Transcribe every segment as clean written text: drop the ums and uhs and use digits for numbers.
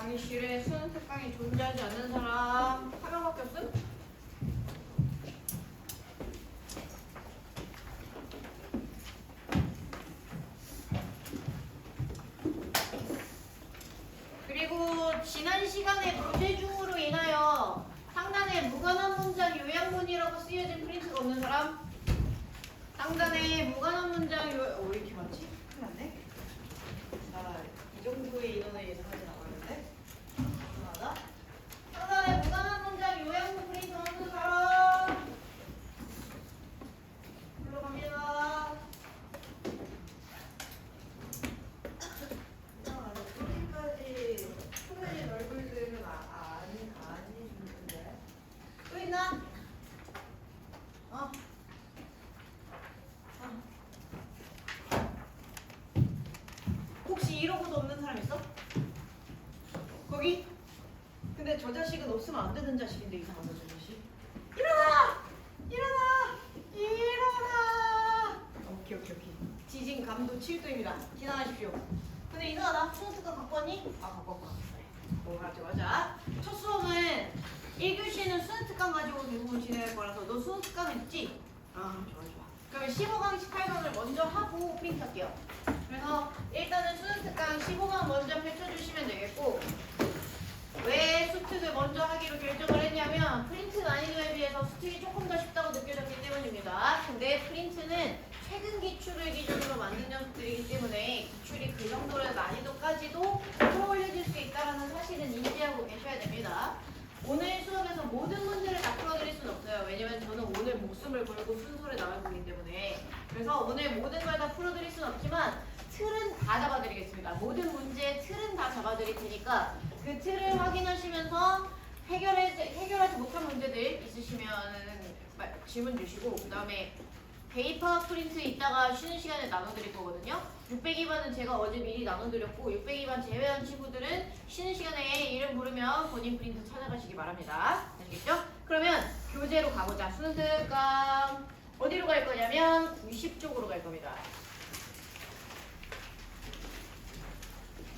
강의실에 수능 특강이 존재하지 않는 사람 한 명밖에 없음? 그리고 지난 시간에 교재 중으로 인하여 상단에 무관한 문장 요약문이라고 쓰여진 프린트가 없는 사람? 상단에 무관한 문장 왜 이렇게 많지? 큰일 났네. 이 정도의 인원을 예상하지 않았는데. 맞아? 상단에 무관한 문장 요약문 프린트 없는 사람? 불러갑니다. 그렇게까지 표현의 얼굴들은 아니신데. 또 있나? 혹시 이러고도 없는 사람 있어? 거기? 근데 저 자식은 없으면 안 되는 자식인데 이상하다 저 자식. 일어나! 일어나! 일어나! 오케이. 지진 감도 7도입니다. 지나가십시오. 근데 이상하다. 수능 특강 갖고 왔니? 아 갖고 왔구나. 그래. 맞아. 첫 수업은 1교시에는 수능 특강 가지고 대부분 진행할 거라서 너 수능 특강 했지? 아 좋아. 그러면 15강, 18강을 먼저 하고 프린트 할게요. 그래서 일단은 수능 특강 15강 먼저 펼쳐주시면 되겠고, 왜 수특을 먼저 하기로 결정을 했냐면 프린트 난이도에 비해서 수특이 조금 더 쉽다고 느껴졌기 때문입니다. 근데 프린트는 최근 기출을 기준으로 만든 녀석들이기 때문에 기출이 그 정도의 난이도까지도 끌어올려질 수 있다는 사실은 인지하고 계셔야 됩니다. 오늘 수업에서 모든 문제를 다 풀어드릴 수는 없어요. 왜냐면 저는 오늘 목숨을 걸고 순서를 나갈 거기 때문에. 그래서 오늘 모든 걸 다 풀어드릴 수는 없지만 틀은 다 잡아드리겠습니다. 모든 문제의 틀은 다 잡아드릴 테니까 그 틀을 확인하시면서 해결하지 못한 문제들 있으시면 질문 주시고, 그 다음에 페이퍼 프린트 이따가 쉬는 시간에 나눠드릴 거거든요. 602반은 제가 어제 미리 나눠드렸고 602반 제외한 친구들은 쉬는 시간에 이름 부르면 본인 프린트 찾아가시기 바랍니다. 아시겠죠? 그러면 교재로 가보자. 수능 특강 어디로 갈 거냐면 90쪽으로 갈 겁니다.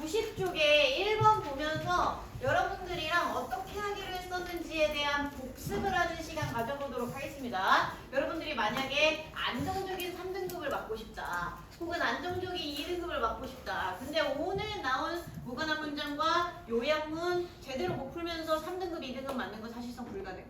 90쪽에 1번 보면서 여러분들이랑 어떻게 하기로 했었는지에 대한 복습을 하는 시간 가져보도록 하겠습니다. 여러분들이 만약에 안정적인 3등급을 받고 싶다, 혹은 안정적인 2등급을 받고 싶다. 근데 오늘 나온 무관한 문장과 요약문 제대로 못 풀면서 3등급, 2등급 맞는 건 사실상 불가능.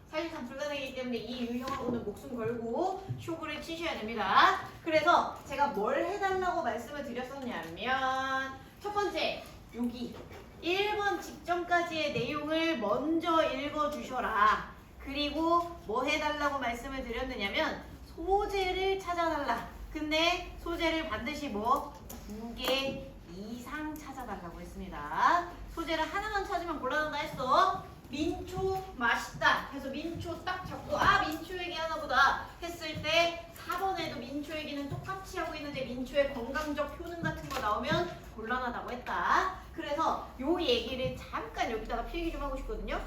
사실상 불가능이기 때문에 이 유형하고는 목숨 걸고 쇼부를 치셔야 됩니다. 그래서 제가 뭘 해달라고 말씀을 드렸었냐면, 첫 번째, 여기 1번 직전까지의 내용을 먼저 읽어주셔라. 그리고 뭐 해달라고 말씀을 드렸느냐면 소재를 찾아달라. 근데 소재를 반드시 2개 이상 찾아달라고 했습니다. 소재를 하나만 찾으면 곤란하다 했어. 민초 맛있다 해서 민초 딱 잡고 민초 얘기하나 보다 했을 때 4번에도 민초 얘기는 똑같이 하고 있는데 민초의 건강적 효능 같은 거 나오면 곤란하다고 했다. 그래서 요 얘기를 잠깐 여기다가 필기 좀 하고 싶거든요.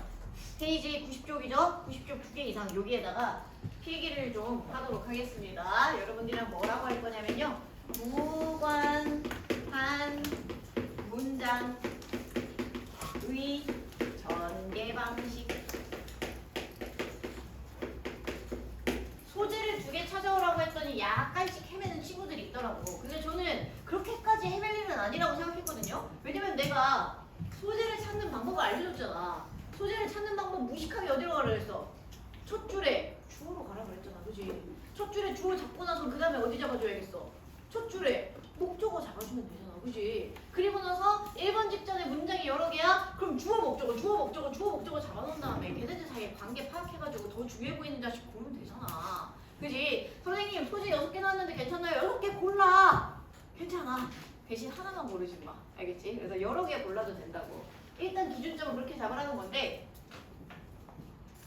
페이지 90쪽이죠? 90쪽 2개 이상 여기에다가 필기를 좀 하도록 하겠습니다. 여러분들이랑 뭐라고 할 거냐면요, 무관한 문장의 전개 방식. 소재를 2개 찾아오라고 했더니 약간씩 헤매는 친구들이 있더라고. 근데 저는 그렇게까지 헤맬 일은 아니라고 생각했거든요. 왜냐면 내가 소재를 찾는 방법을 알려줬잖아. 소재를 찾는 방법 무식하게 어디로 가라 그랬어? 첫 줄에 주어로 가라 그랬잖아. 그지? 첫 줄에 주어 잡고 나서 그 다음에 어디 잡아줘야겠어? 첫 줄에 목적어 잡아주면 되잖아. 그지? 그리고 나서 1번 직전에 문장이 여러 개야? 그럼 주어 목적어 잡아놓은 다음에 걔네들 사이에 관계 파악해가지고 더 중요해 보이는 자식 고르면 되잖아. 그지? 선생님 소재 6개 나왔는데 괜찮아요? 6개 골라! 괜찮아. 대신 하나만 고르지 마. 알겠지? 그래서 여러 개 골라도 된다고. 일단 기준점은 그렇게 잡으라는 건데,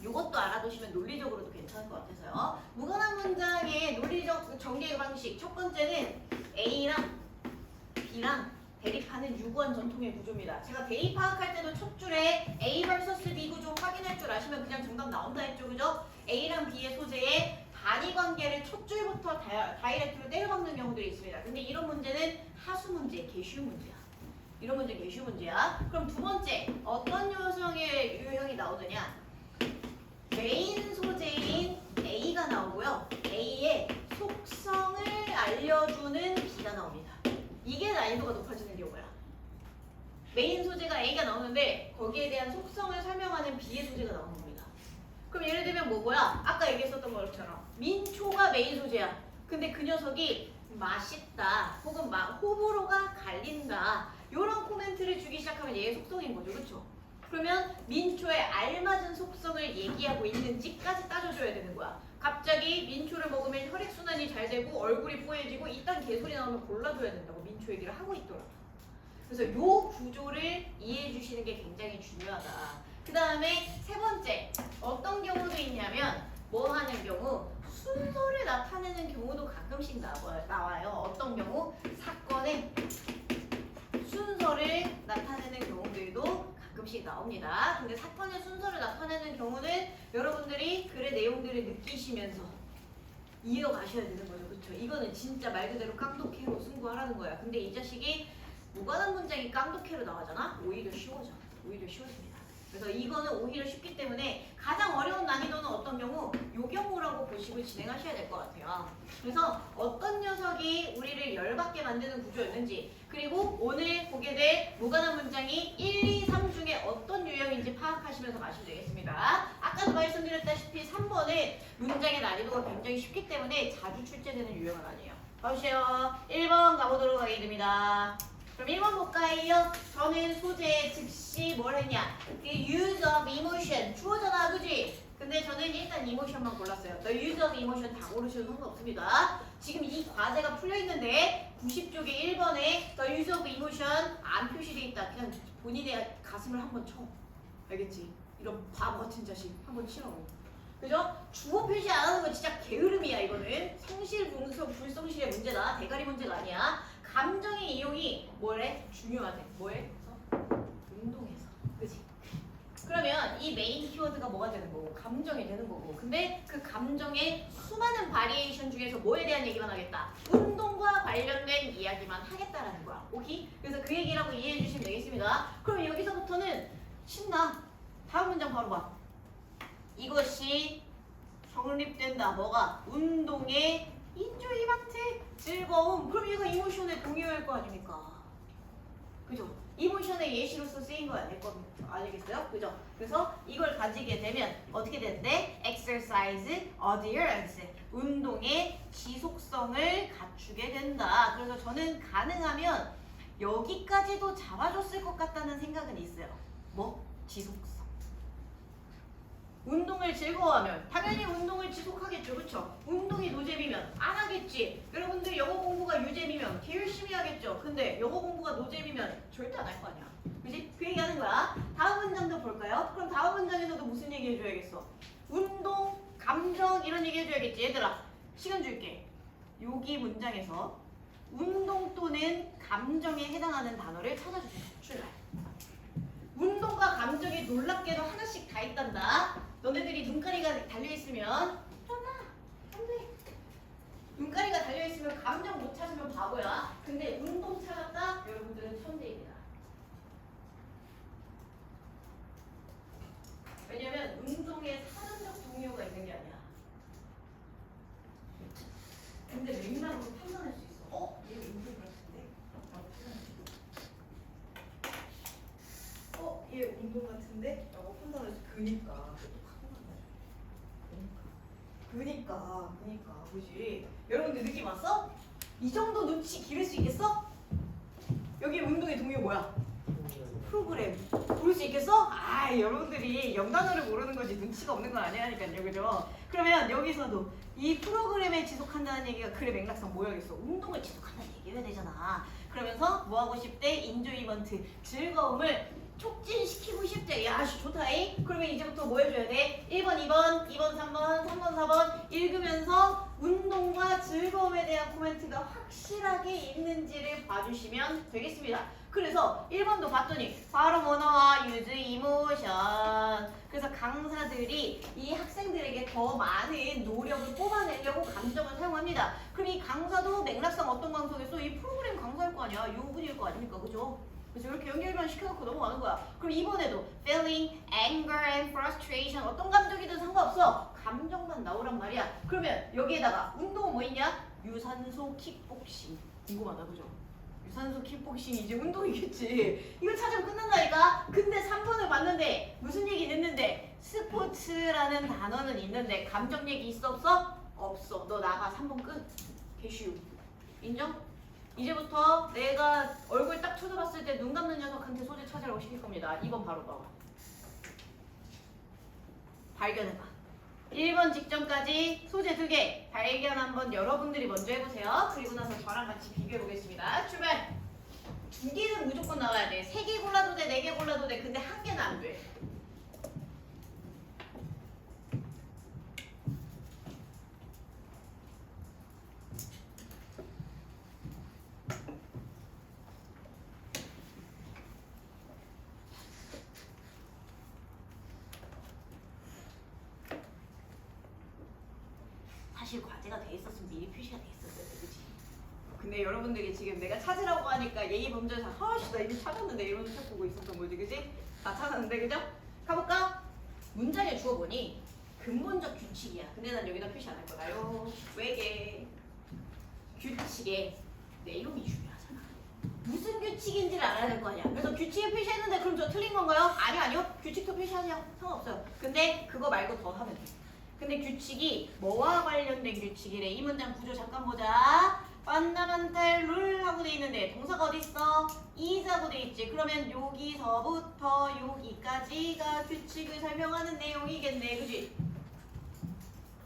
이것도 알아두시면 논리적으로도 괜찮을 것 같아서요. 무관한 문장의 논리적 전개 방식. 첫 번째는 A랑 B랑 대립하는 유구한 전통의 구조입니다. 제가 대입 파악할 때도 첫 줄에 A vs B 구조 확인할 줄 아시면 그냥 정답 나온다 했죠. 그죠? A랑 B의 소재에 단위 관계를 첫 줄부터 다이렉트로 때려박는 경우들이 있습니다. 근데 이런 문제는 하수 문제, 개슈 문제야. 이런 문제 예시 문제야. 그럼 두 번째 어떤 요소의 유형이 나오느냐? 메인 소재인 A가 나오고요. A의 속성을 알려주는 B가 나옵니다. 이게 난이도가 높아지는 경우야. 메인 소재가 A가 나오는데 거기에 대한 속성을 설명하는 B의 소재가 나오는 겁니다. 그럼 예를 들면 뭐야? 아까 얘기했었던 것처럼 민초가 메인 소재야. 근데 그 녀석이 맛있다 혹은 호불호가 갈린다 이런 코멘트를 주기 시작하면 얘의 속성인 거죠. 그렇죠? 그러면 민초에 알맞은 속성을 얘기하고 있는지까지 따져줘야 되는 거야. 갑자기 민초를 먹으면 혈액순환이 잘 되고 얼굴이 뽀얘지고 이딴 개소리 나오면 골라줘야 된다고 민초 얘기를 하고 있더라. 그래서 요 구조를 이해해 주시는 게 굉장히 중요하다. 그 다음에 세 번째 어떤 경우도 있냐면 뭐 하는 경우? 순서를 나타내는 경우도 가끔씩 나와요. 어떤 경우? 사건의 순서를 나타내는 경우들도 가끔씩 나옵니다. 근데 사건의 순서를 나타내는 경우는 여러분들이 글의 내용들을 느끼시면서 이어가셔야 되는 거죠. 그렇죠? 이거는 진짜 말 그대로 깡독해로 승부하라는 거야. 근데 이 자식이 무관한 문장이 깡독해로 나오잖아? 오히려 쉬워져. 오히려 쉬워집니다. 그래서 이거는 오히려 쉽기 때문에 가장 어려운 난이도는 어떤 경우? 요 경우라고 보시고 진행하셔야 될 것 같아요. 그래서 어떤 녀석이 우리를 열받게 만드는 구조였는지 그리고 오늘 보게 될 무관한 문장이 1, 2, 3 중에 어떤 유형인지 파악하시면서 마시면 되겠습니다. 아까도 말씀드렸다시피 3번은 문장의 난이도가 굉장히 쉽기 때문에 자주 출제되는 유형은 아니에요. 봐주세요. 1번 가보도록 하겠습니다. 그럼 1번 볼까요? 저는 소재 즉시 뭘 했냐? 그 use of emotion 주어잖아, 그지? 근데 저는 일단 emotion만 골랐어요. The use of emotion 다 고르셔도 상관없습니다. 지금 이 과제가 풀려있는데 90쪽에 1번에 The use of emotion 안 표시돼 있다. 그냥 본인의 가슴을 한번 쳐. 알겠지? 이런 바보 같은 자식 한번 치라고. 그죠? 주어 표시 안 하는 거 진짜 게으름이야. 이거는 성실, 불성실의 문제다. 대가리 문제가 아니야. 감정의 이용이 뭐래? 중요하대. 뭐해? 운동에서. 그치? 그러면 이 메인 키워드가 뭐가 되는 거고? 감정이 되는 거고. 근데 그 감정의 수많은 바리에이션 중에서 뭐에 대한 얘기만 하겠다? 운동과 관련된 이야기만 하겠다라는 거야. 오케이? 그래서 그 얘기라고 이해해 주시면 되겠습니다. 그럼 여기서부터는 신나. 다음 문장 바로 봐. 이것이 성립된다. 뭐가? 운동의 인조이마트 즐거움. 그럼 얘가 이모션에 동요할 거 아닙니까? 그죠? 이모션의 예시로서 쓰인 거 아닐 겁니다. 아니겠어요? 그죠? 그래서 이걸 가지게 되면 어떻게 되는데? exercise adherence. 운동의 지속성을 갖추게 된다. 그래서 저는 가능하면 여기까지도 잡아줬을 것 같다는 생각은 있어요. 뭐? 지속성. 운동을 즐거워하면 당연히 운동을 지속하겠죠. 그렇죠? 운동이 노잼이면 안 하겠지. 여러분들 영어 공부가 유잼이면 개 열심히 하겠죠. 근데 영어 공부가 노잼이면 절대 안 할 거 아니야. 그지? 그 얘기하는 거야. 다음 문장도 볼까요? 그럼 다음 문장에서도 무슨 얘기 해줘야겠어? 운동, 감정 이런 얘기 해줘야겠지. 얘들아 시간 줄게. 여기 문장에서 운동 또는 감정에 해당하는 단어를 찾아주세요. 출발. 운동과 감정이 놀랍게도 하나씩 다 있단다. 너네들이 눈가리가 달려있으면 전화 안돼. 눈가리가 달려있으면 감정 못 찾으면 바보야. 근데 운동 찾았다? 여러분들은 천재입니다. 왜냐면 운동에 사전적 동요가 있는 게 아니야. 근데 맥락으로 판단할 수 있어. 얘 운동 같은데? 얘 운동 같은데? 라고 판단할 수 그니까. 그니까. 그지? 여러분들 느낌 왔어? 이 정도 눈치 기를 수 있겠어? 여기 운동의 동요 뭐야? 프로그램. 부를 수 있겠어? 여러분들이 영단어를 모르는 거지 눈치가 없는 건 아니라니까요. 그죠? 그러면 여기서도 이 프로그램에 지속한다는 얘기가 글의 맥락상 뭐야겠어? 운동을 지속한다는 얘기가 되잖아. 그러면서 뭐 하고 싶대? 인조이먼트. 즐거움을 촉진시키고 싶대. 야, 좋다잉? 그러면 이제부터 뭐 해줘야 돼? 1번, 2번, 2번, 3번, 3번, 4번 읽으면서 운동과 즐거움에 대한 코멘트가 확실하게 있는지를 봐주시면 되겠습니다. 그래서 1번도 봤더니 바로 뭐 나와? use emotion. 그래서 강사들이 이 학생들에게 더 많은 노력을 뽑아내려고 감정을 사용합니다. 그럼 이 강사도 맥락상 어떤 강사겠어? 이 프로그램 강사일 거 아니야? 요 분일 거 아닙니까? 그죠? 그래서 이렇게 연결만 시켜놓고 넘어가는 거야. 그럼 이번에도 feeling, anger and frustration 어떤 감정이든 상관없어. 감정만 나오란 말이야. 그러면 여기에다가 운동은 뭐 있냐? 유산소 킥복싱. 궁금하다 그죠? 유산소 킥복싱이 이제 운동이겠지. 이거 찾으면 끝난다니까. 근데 3번을 봤는데 무슨 얘기 있는데 스포츠라는 단어는 있는데 감정 얘기 있어 없어? 없어. 너 나가. 3번 끝. 개쉬우. 인정? 이제부터 내가 얼굴 딱 쳐다봤을 때 눈 감는 녀석한테 소재 찾으라고 시킬 겁니다. 2번 바로 봐봐. 발견해봐. 1번 직전까지 소재 2개 발견 한번 여러분들이 먼저 해보세요. 그리고 나서 저랑 같이 비교해보겠습니다. 출발! 2개는 무조건 나와야 돼. 3개 골라도 돼, 4개 골라도 돼. 근데 1개는 안 돼. 사실 과제가 돼 있었으면 미리 표시가 돼 있었어요, 그치? 근데 여러분들이 지금 내가 찾으라고 하니까 예의 범절사 허씨 나 이미 찾았는데 이러면서 찾고 있었던 거지, 그치? 다 찾았는데, 그죠? 가볼까? 문장에 주어보니 근본적 규칙이야. 근데 난 여기다 표시 안 할 거다요. 왜게? 규칙의 내용이 중요하잖아. 무슨 규칙인지를 알아야 될 거 아니야. 그래서 규칙을 표시했는데 그럼 저 틀린 건가요? 아니요. 규칙도 표시하냐? 상관없어요. 근데 그거 말고 더 하면 돼. 근데 규칙이 뭐와 관련된 규칙이래? 이 문장 구조 잠깐 보자. 판다멘탈 룰하고 돼 있는데 동사가 어디 있어? is하고 돼 있지. 그러면 여기서부터 여기까지가 규칙을 설명하는 내용이겠네, 그지?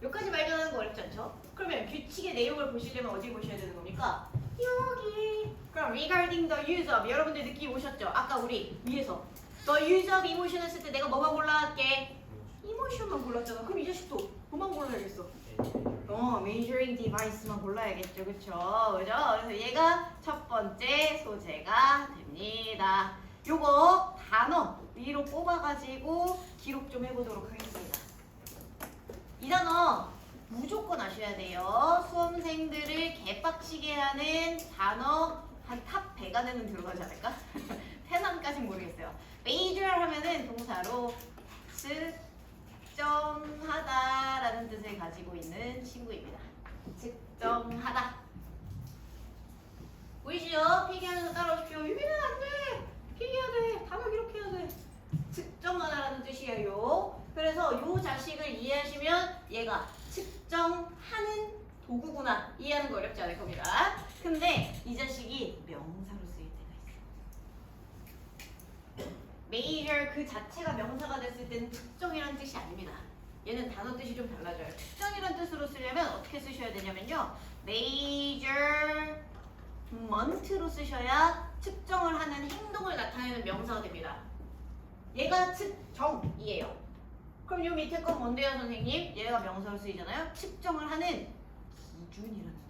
여기까지 발견하는 거 어렵지 않죠? 그러면 규칙의 내용을 보시려면 어디 보셔야 되는 겁니까? 여기. 그럼 regarding the use of 여러분들 느낌 오셨죠? 아까 우리 위에서 the use of emotion 했을 때 내가 뭐만 골라할게? 이모션만 골랐잖아. 그럼 이 자식도 뭐만 골라야겠어? measuring device만 골라야겠죠. 그쵸? 그죠? 그래서 얘가 첫 번째 소재가 됩니다. 요거 단어 위로 뽑아가지고 기록 좀 해보도록 하겠습니다. 이 단어 무조건 아셔야 돼요. 수험생들을 개빡치게 하는 단어 한 탑 100 안에는 들어가지 않을까? 10안까진 모르겠어요. major 하면은 동사로 측정하다라는 뜻을 가지고 있는 친구입니다. 측정하다. 보이시죠? 필기하면서 따라오십시오. 유빈아 안 돼! 필기해야 돼! 단어 기록해야 돼! 측정하다라는 뜻이에요. 그래서 요 자식을 이해하시면 얘가 측정하는 도구구나 이해하는 거 어렵지 않을 겁니다. 근데 이 자식이 명사로 쓰일 때가 있어요. major 그 자체가 명사가 됐을 때는 측정이라는 뜻이 아닙니다. 얘는 단어 뜻이 좀 달라져요. 측정이라는 뜻으로 쓰려면 어떻게 쓰셔야 되냐면요. measurement로 쓰셔야 측정을 하는 행동을 나타내는 명사가 됩니다. 얘가 측정이에요. 그럼 요 밑에 건 뭔데요, 선생님? 얘가 명사로 쓰이잖아요. 측정을 하는 기준이라는 뜻.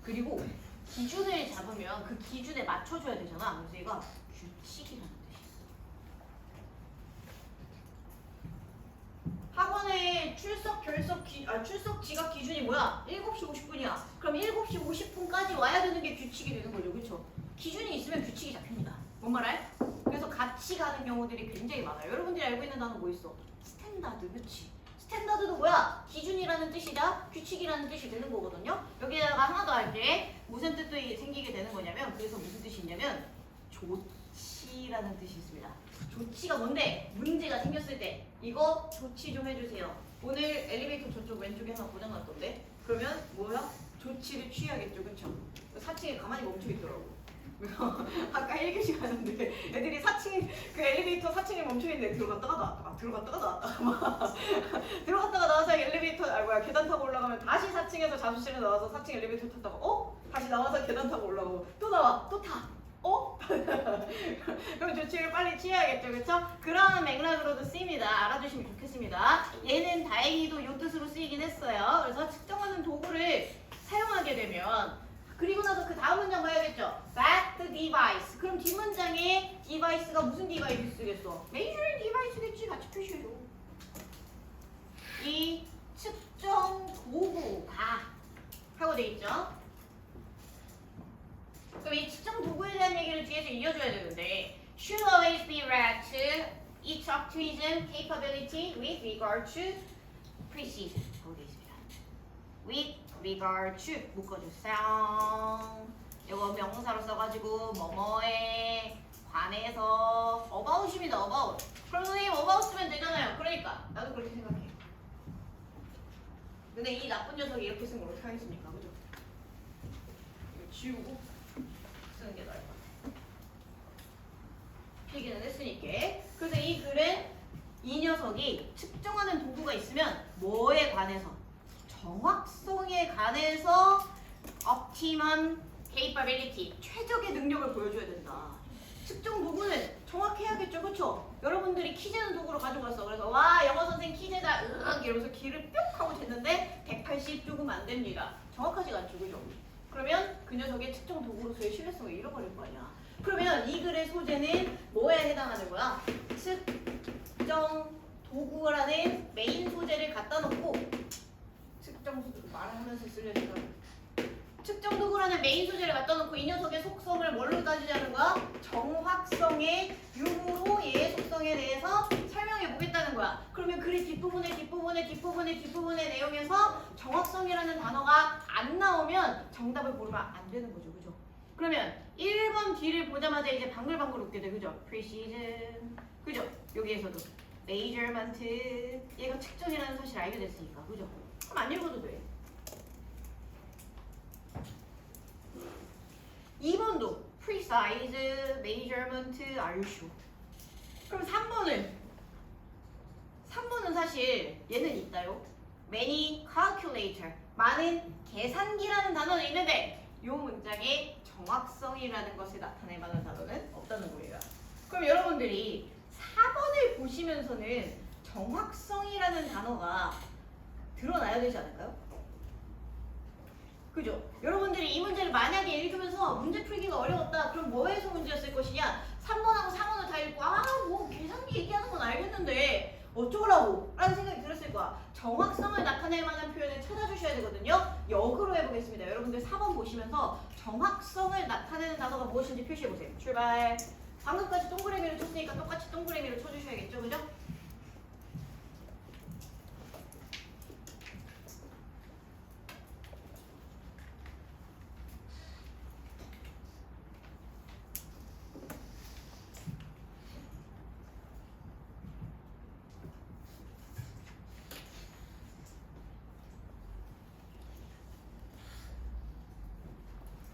그리고 기준을 잡으면 그 기준에 맞춰줘야 되잖아. 그래서 얘가 규칙이라는 뜻이야. 학원에 출석 지각 기준이 뭐야? 7시 50분이야. 그럼 7시 50분까지 와야 되는 게 규칙이 되는 거죠. 그렇죠? 기준이 있으면 규칙이 잡힙니다. 뭔 말해? 그래서 같이 가는 경우들이 굉장히 많아요. 여러분들이 알고 있는 단어 뭐 있어? 스탠다드, 그치? 스탠다드도 뭐야? 기준이라는 뜻이다, 규칙이라는 뜻이 되는 거거든요. 여기다가 하나 더 할게. 무슨 뜻도 생기게 되는 거냐면, 그래서 무슨 뜻이 있냐면 조치라는 뜻이 있습니다. 조치가 뭔데? 문제가 생겼을 때 이거 조치 좀 해주세요. 오늘 엘리베이터 저쪽 왼쪽에 하나 고장났던데? 그러면 뭐야? 조치를 취해야겠죠, 그쵸? 4층에 가만히 멈춰 있더라고. 아까 1교시 가는데 애들이 4층 그 엘리베이터 4층에 멈춰있는데 들어갔다가 나왔다가 들어갔다가 나왔다가 막 들어갔다가 나와서 엘리베이터 계단 타고 올라가면 다시 4층에서 자습실에 나와서 4층 엘리베이터 탔다가 다시 나와서 계단 타고 올라가고 또 나와 또 타. 그럼 조치를 빨리 취해야겠죠, 그쵸? 그런 맥락으로도 쓰입니다. 알아주시면 좋겠습니다. 얘는 다행히도 요 뜻으로 쓰이긴 했어요. 그래서 측정하는 도구를 사용하게 되면 그리고 나서 그 다음 문장 봐야겠죠? That device. 그럼 뒷문장에 device가 무슨 device 쓰겠어? measuring device겠지. 같이 표시해줘. 이 측정 도구가 하고 돼 있죠. 그럼 이 측정 도구에 대한 얘기를 뒤에서 이어줘야 되는데 should always be read to each optimism capability with regard to precision 하고 돼 있습니다. with regard to 묶어주세요. 이거 명사로 써가지고 뭐뭐에 관해서 about입니다. about. 그럼 선생님 about 쓰면 되잖아요. 그러니까 나도 그렇게 생각해. 근데 이 나쁜 녀석이 이렇게 쓴 걸 어떻게 하겠습니까? 그죠? 이거 지우고 쓰는 게 나을 것 같아. 필기는 했으니까. 그래서 이 글은 이 녀석이 측정하는 도구가 있으면 뭐에 관해서? 정확성에 관해서 optimum capability, 최적의 능력을 보여줘야 된다. 측정 도구는 정확해야겠죠, 그쵸? 여러분들이 키 재는 도구로 가져갔어. 그래서 와 영어 선생 키 재다 으악 이러면서 키를 뿅 하고 쟀는데 180 조금 안 됩니다. 정확하지가 않죠, 그죠? 그러면 그 녀석의 측정 도구로서의 신뢰성을 잃어버릴 거 아니야. 그러면 이 글의 소재는 뭐에 해당하는 거야? 측정 도구라는 메인 소재를 갖다 놓고 측정 소재 말하면서 쓰려니까 측정 도구라는 메인 소재를 갖다 놓고 이 녀석의 속성을 뭘로 따지자는 거야? 정확성의 유무로 얘의 속성에 대해서 설명해 보겠다는 거야. 그러면 글의 뒷부분의 내용에서 정확성이라는 단어가 안 나오면 정답을 고르면 안 되는 거죠. 그죠? 그러면 1번 뒤를 보자마자 이제 방글방글 웃게 돼. 그죠? precision. 그죠? 여기에서도 measurement. 얘가 측정이라는 사실을 알게 됐으니까. 그죠? 그럼 안 읽어도 돼. 2번도 precise, measurement, are you sure? 그럼 3번은 사실 얘는 있다요. many calculator, 많은 계산기라는 단어는 있는데 이 문장에 정확성이라는 것을 나타낼 만한 단어는 없다는 거예요. 그럼 여러분들이 4번을 보시면서는 정확성이라는 단어가 드러나야 되지 않을까요? 그죠? 여러분들이 이 문제를 만약에 읽으면서 문제 풀기가 어려웠다. 그럼 뭐에서 문제였을 것이냐? 3번하고 4번을 다 읽고 뭐 계산기 얘기하는 건 알겠는데 어쩌라고? 라는 생각이 들었을 거야. 정확성을 나타낼 만한 표현을 찾아주셔야 되거든요. 역으로 해보겠습니다. 여러분들 4번 보시면서 정확성을 나타내는 단어가 무엇인지 표시해보세요. 출발. 방금까지 동그라미를 쳤으니까 똑같이 동그라미를 쳐주셔야겠죠? 그죠?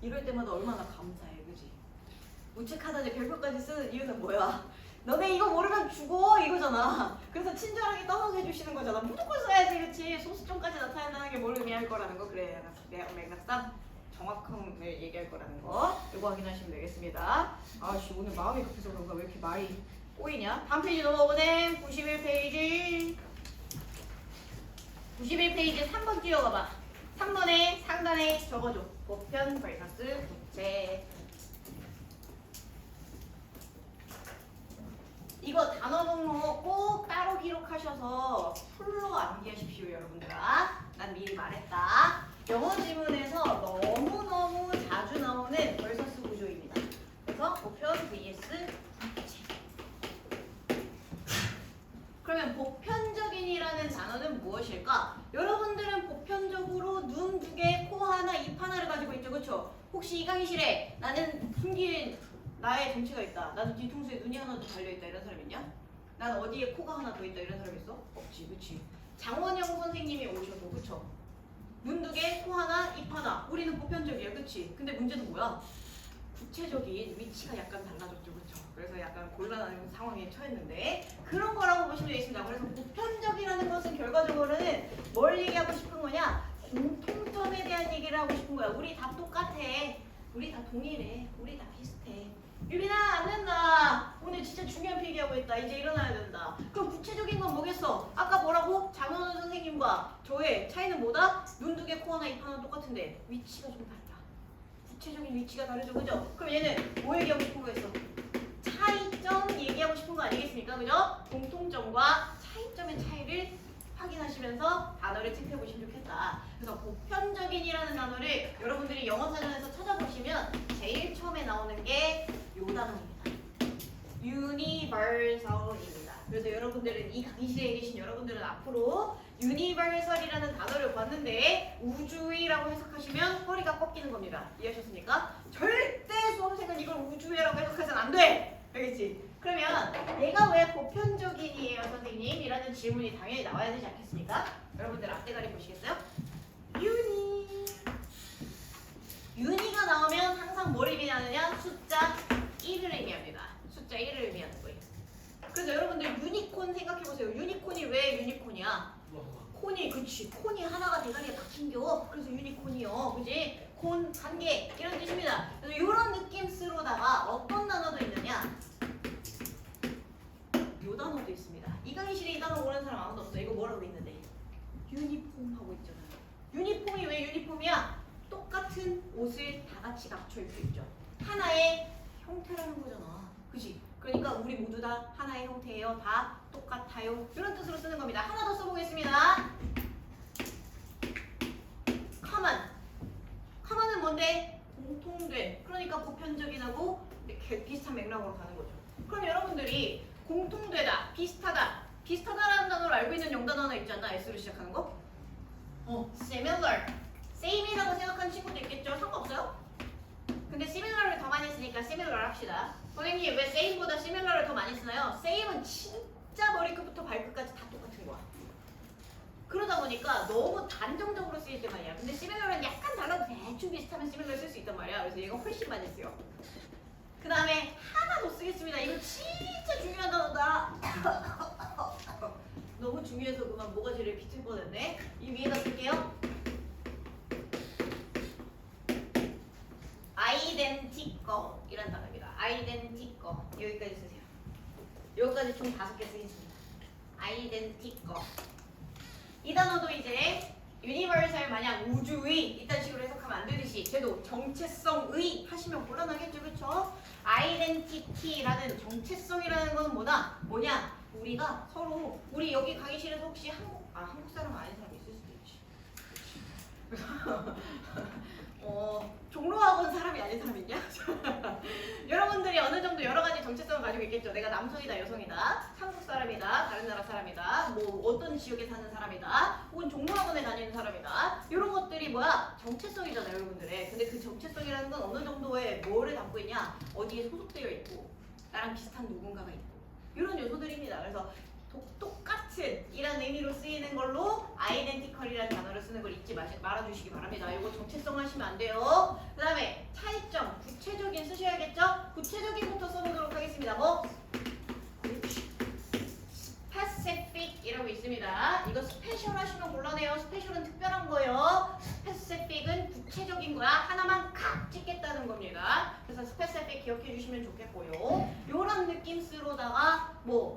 이럴 때마다 얼마나 감사해, 그지? 우측하다니 별표까지 쓰는 이유는 뭐야? 너네 이거 모르면 죽어 이거잖아. 그래서 친절하게 떠먹여 주시는 거잖아. 무조건 써야지, 그렇지? 소수점까지 나타낸다는 게 뭘 의미할 거라는 거. 그래, 내가 맥락상 정확함을 얘기할 거라는 거. 이거 확인하시면 되겠습니다. 아씨 오늘 마음이 급해서 그런가 왜 이렇게 말이 꼬이냐? 다음 페이지 넘어오네. 91페이지. 91페이지 3번 뛰어가봐. 3번에 상단에 적어줘. 보편 vs 부채. 이거 단어 목록 꼭 따로 기록하셔서 풀로 암기하십시오, 여러분들아. 난 미리 말했다. 영어 지문에서 너무너무 자주 나오는 vs 구조입니다. 그래서 보편 vs 부채. 그러면 보편적인이라는 단어는 무엇일까? 여러분들은 보편적으로 눈 두 개, 코 하나, 입 하나를 가지고 있죠, 그렇죠? 혹시 이 강의실에 나는 숨긴 나의 정체가 있다. 나는 뒤통수에 눈이 하나 더 달려있다 이런 사람 있냐? 난 어디에 코가 하나 더 있다 이런 사람 있어? 없지, 그치? 장원영 선생님이 오셔도, 그쵸? 눈 두 개, 코 하나, 입 하나. 우리는 보편적이야, 그치? 근데 문제는 뭐야? 구체적인 위치가 약간 달라졌죠, 그쵸? 그래서 약간 곤란한 상황에 처했는데 그런 거라고 보시면 되겠습니다. 그래서 보편적이라는 것은 결과적으로는 뭘 얘기하고 싶은 거냐? 공통점에 대한 얘기를 하고 싶은 거야. 우리 다 똑같아. 우리 다 동일해. 우리 다 비슷해. 유빈아 안 된다. 오늘 진짜 중요한 필기하고 있다. 이제 일어나야 된다. 그럼 구체적인 건 뭐겠어? 아까 뭐라고? 장원우 선생님과 저의 차이는 뭐다? 눈 두 개, 코 하나, 입 하나 똑같은데 위치가 좀 달라. 구체적인 위치가 다르죠, 그죠? 그럼 얘는 뭐 얘기하고 싶은 거였어? 차이점 얘기하고 싶은 거 아니겠습니까, 그죠? 공통점과 차이점의 차이를 확인하시면서 단어를 체크해 보시면 좋겠다. 그래서 보편적인이라는 단어를 여러분들이 영어 사전에서 찾아보시면 제일 처음에 나오는 게 이 단어입니다. universal입니다. 그래서 여러분들은 이 강의실에 계신 여러분들은 앞으로 universal이라는 단어를 봤는데 우주의라고 해석하시면 허리가 꺾이는 겁니다. 이해하셨습니까? 절대 수험생은 이걸 우주의라고 해석하면 안 돼. 알겠지? 그러면 얘가 왜 보편적인이에요, 선생님? 이라는 질문이 당연히 나와야 되지 않겠습니까? 여러분들 앞대가리 보시겠어요? 유니가 나오면 항상 뭘 의미하느냐? 숫자 1을 의미합니다. 숫자 1을 의미하는 거예요. 그래서 여러분들 유니콘 생각해보세요. 유니콘이 왜 유니콘이야? 콘이, 그치. 콘이 하나가 대가리에 박힌겨. 그래서 유니콘이요. 그지? 콘, 한 개. 이런 뜻입니다. 그래서 이런 느낌으로다가 어떤 단어도 있느냐? 요 단어도 있습니다. 이 강의실에 이 단어 모르는 사람 아무도 없어. 이거 뭐라고 있는데? 유니폼 하고 있잖아요. 유니폼이 왜 유니폼이야? 똑같은 옷을 다 같이 갖춰 입고 있죠. 하나의 형태라는 거잖아. 그치? 그러니까 우리 모두 다 하나의 형태예요. 다 똑같아요. 이런 뜻으로 쓰는 겁니다. 하나 더 써보겠습니다. common. common은 뭔데? 공통된. 그러니까 보편적인하고 이렇게 비슷한 맥락으로 가는 거죠. 그럼 여러분들이 공통되다, 비슷하다. 비슷하다라는 단어를 알고 있는 영단 하나 있잖아. S로 시작하는 거. similar. same이라고 생각하는 친구도 있겠죠? 상관없어요? 근데 similar을 더 많이 쓰니까 similar 합시다. 선생님 왜 same보다 similar을 더 많이 쓰나요? same은 진짜 머리끝부터 발끝까지 다 똑같은 거야. 그러다 보니까 너무 단정적으로 쓰일 때 말이야. 근데 similar은 약간 달라도 대충 비슷하면 similar 쓸 수 있단 말이야. 그래서 얘가 훨씬 많이 쓰여. 그 다음에 하나 더 쓰겠습니다. 이거 진짜 중요한 단어다. 너무 중요해서 그만 모가지를 비틀 뻔했네. 이 위에다 쓸게요. identical 이란 단어입니다. identical 여기까지 쓰세요. 여기까지 총 5개 쓰겠습니다. identical 이 단어도 이제 universal 마냥 우주의 이딴 식으로 해석하면 안 되듯이 쟤도 정체성의 하시면 곤란하겠죠, 그렇죠? identity라는 정체성이라는 건 뭐냐? 우리가 서로 우리 여기 강의실에서 혹시 한국 사람 아닌 사람이 있을 수도 있지. 종로학원 사람이 아닌 사람이 있냐? 여러분들이 어느 정도 여러 가지 정체성을 가지고 있겠죠. 내가 남성이다, 여성이다, 한국 사람이다, 다른 나라 사람이다, 뭐 어떤 지역에 사는 사람이다, 혹은 종로학원에 다니는 사람이다. 이런 것들이 뭐야? 정체성이잖아요, 여러분들의. 근데 그 정체성이라는 건 어느 정도의 뭐를 담고 있냐? 어디에 소속되어 있고, 나랑 비슷한 누군가가 있고, 이런 요소들입니다. 그래서 똑같은 이란 의미로 쓰이는 걸로 identical이라는 단어를 쓰는 걸 잊지 말아주시기 바랍니다. 이거 정체성 하시면 안 돼요. 그 다음에 차이점, 구체적인 쓰셔야겠죠? 구체적인부터 써보도록 하겠습니다. specific이라고 있습니다. 이거 스페셜 하시면 곤란해요. 스페셜은 특별한 거예요. specific은 구체적인 거야. 하나만 칵 찍겠다는 겁니다. 그래서 specific 기억해 주시면 좋겠고요. 요런 느낌으로다가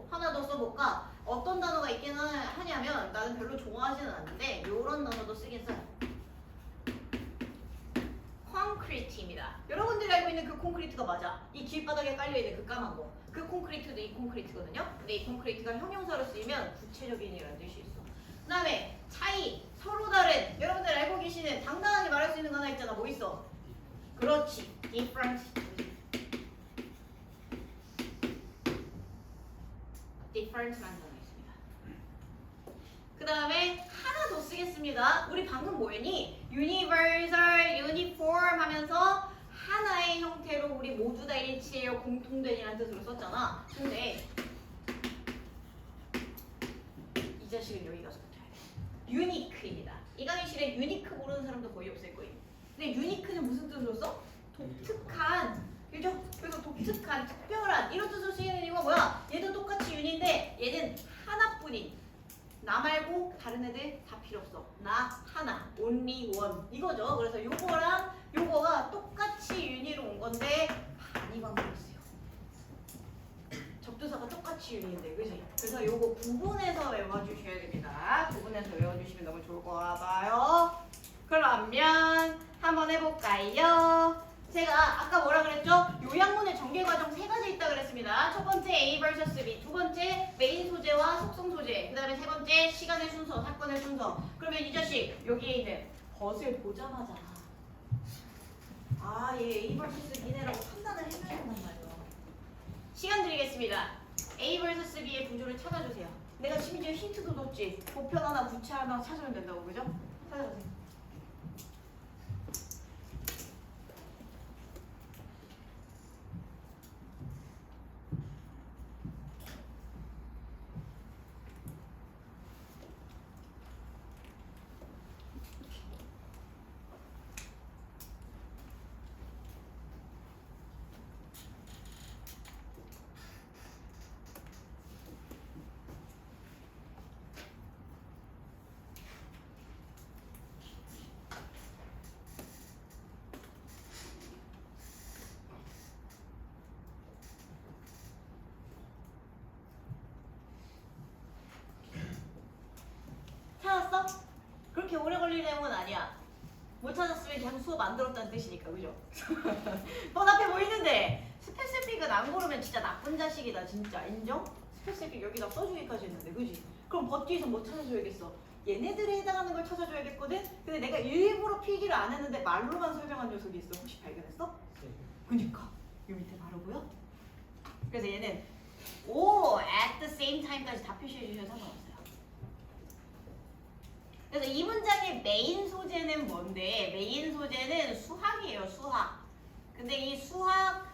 하나 더 써볼까? 어떤 단어가 있긴 하냐면 나는 별로 좋아하지는 않는데 요런 단어도 쓰긴 써요. 콘크리트입니다. 여러분들이 알고 있는 그 콘크리트가 맞아. 이 길바닥에 깔려있는 그 까만 거. 그 콘크리트도 이 콘크리트거든요. 근데 이 콘크리트가 형용사로 쓰이면 구체적인이라는 뜻이 있어. 그 다음에 차이, 서로 다른, 여러분들 알고 계시는 당당하게 말할 수 있는 거 하나 있잖아. 뭐 있어? 그렇지. different. different라는 단어 있습니다. 그 다음에 하나 더 쓰겠습니다. 우리 방금 뭐였니? universal, uniform 하면서 하나의 형태로 우리 모두 다 일치해요. 공통된이라는 뜻으로 썼잖아. 근데 이 자식은 여기 가서 붙어야 돼. unique입니다. 이 강의실에 unique 모르는 사람도 거의 없을 거예요. 근데 unique는 무슨 뜻으로 써? 독특한. 그죠? 그래서 독특한, 특별한 이런 뜻으로 쓰이는 이유가 뭐야? 얘도 똑같이 uni인데 얘는 하나뿐인. 나 말고 다른 애들 다 필요 없어. 나 하나, only one 이거죠. 그래서 요거랑 요거가 똑같이 유니로 온 건데 많이 바뀌었어요. 접두사가 똑같이 유니인데, 그지? 그래서 요거 구분해서 외워주셔야 됩니다. 구분해서 외워주시면 너무 좋을 것 같아요. 그러면 한번 해볼까요? 제가 아까 뭐라 그랬죠? 요양문의 전개 과정 세 가지 있다 그랬습니다. 첫 번째 A vs B, 두 번째 메인 소재와 속성 소재, 그 다음에 세 번째 시간의 순서, 사건의 순서. 그러면 이 자식 여기에 있는 벗을 보자마자 얘 A vs B네라고 판단을 해줘야 된단 말이에요. 시간 드리겠습니다. A vs B의 구조를 찾아주세요. 내가 심지어 힌트도 줬지. 보편 하나, 부채 하나 찾으면 된다고, 그죠? 찾아주세요. 찾았어? 그렇게 오래 걸릴 내용은 아니야. 못 찾았으면 그냥 수업 안 들었다는 뜻이니까, 그죠? 뻔앞에 보이는데 스페시픽은 안 고르면 진짜 나쁜 자식이다, 진짜. 인정? 스페시픽 여기다 써주기까지 했는데, 그지? 그럼 버 뒤에서 뭐 찾아줘야겠어? 얘네들에 해당하는 걸 찾아줘야겠거든? 근데 내가 일부러 필기를 안 했는데 말로만 설명한 녀석이 있어. 혹시 발견했어? 네. 그니까. 요 밑에 바로 보여? 그래서 얘는 at the same time까지 다 표시해 주셔도 상관없어요. 그래서 이 문장의 메인 소재는 뭔데? 메인 소재는 수학이에요, 수학. 근데 이 수학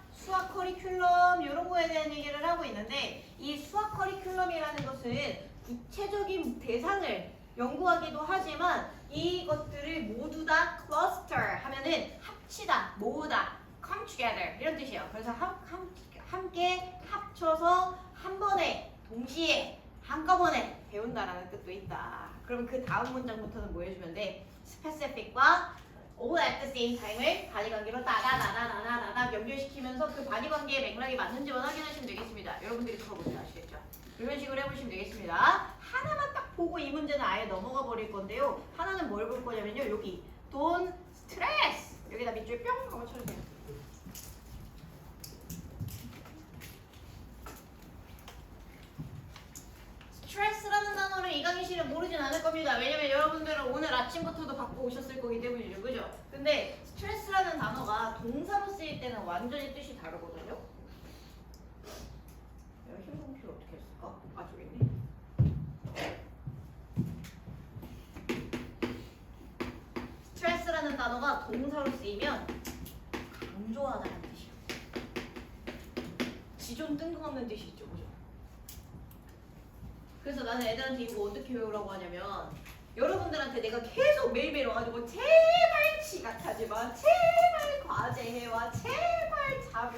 커리큘럼 이런 거에 대한 얘기를 하고 있는데 이 수학 커리큘럼이라는 것은 구체적인 대상을 연구하기도 하지만 이것들을 모두 다 클러스터 하면은 합치다, 모으다, come together 이런 뜻이에요. 그래서 함께 합쳐서 한 번에 동시에 한꺼번에 배운다라는 뜻도 있다. 그럼 그 다음 문장부터는 뭐 해주면 돼? specific과 all at the same time을 바디관계로 나나 연결시키면서 그 바디관계의 맥락이 맞는지만 확인하시면 되겠습니다. 여러분들이 풀어보세요. 아시겠죠? 이런 식으로 해보시면 되겠습니다. 하나만 딱 보고 이 문제는 아예 넘어가 버릴 건데요. 하나는 뭘 볼 거냐면요. 여기 don't stress 여기다 밑줄에 뿅 하고 쳐주세요. 스트레스라는 단어를 이 강의실은 모르진 않을 겁니다. 왜냐면 여러분들은 오늘 아침부터도 받고 오셨을 거기 때문이죠. 그죠? 근데 스트레스라는 단어가 동사로 쓰일 때는 완전히 뜻이 다르거든요. 내가 힘성표를 어떻게 했을까? 아, 저기 있네. 스트레스라는 단어가 동사로 쓰이면 강조하다는 뜻이에요. 지존 뜬금없는 뜻이 있죠. 그죠? 그래서 나는 애들한테 이거 어떻게 외우라고 하냐면 여러분들한테 내가 계속 매일매일 와가지고 제발 지각하지 마, 제발 과제해와, 제발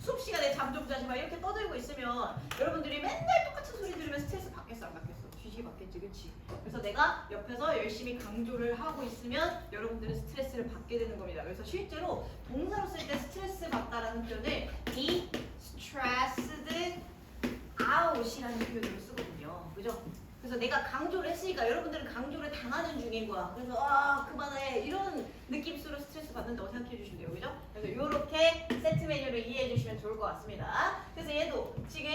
수업 시간에 잠 좀 자지 마 이렇게 떠들고 있으면 여러분들이 맨날 똑같은 소리 들으면 스트레스 받겠어 안 받겠어? 뒤지게 받겠지, 그치? 그래서 내가 옆에서 열심히 강조를 하고 있으면 여러분들은 스트레스를 받게 되는 겁니다. 그래서 실제로 동사로 쓸 때 스트레스 받다라는 표현을 be stressed out이라는 표현으로 쓰거든요. 그죠? 그래서 내가 강조를 했으니까 여러분들은 강조를 당하는 중인 거야. 그래서 그만해 이런 느낌으로 스트레스 받는다고 생각해 주시면 돼요. 그죠? 그래서 이렇게 세트 메뉴를 이해해 주시면 좋을 것 같습니다. 그래서 얘도 지금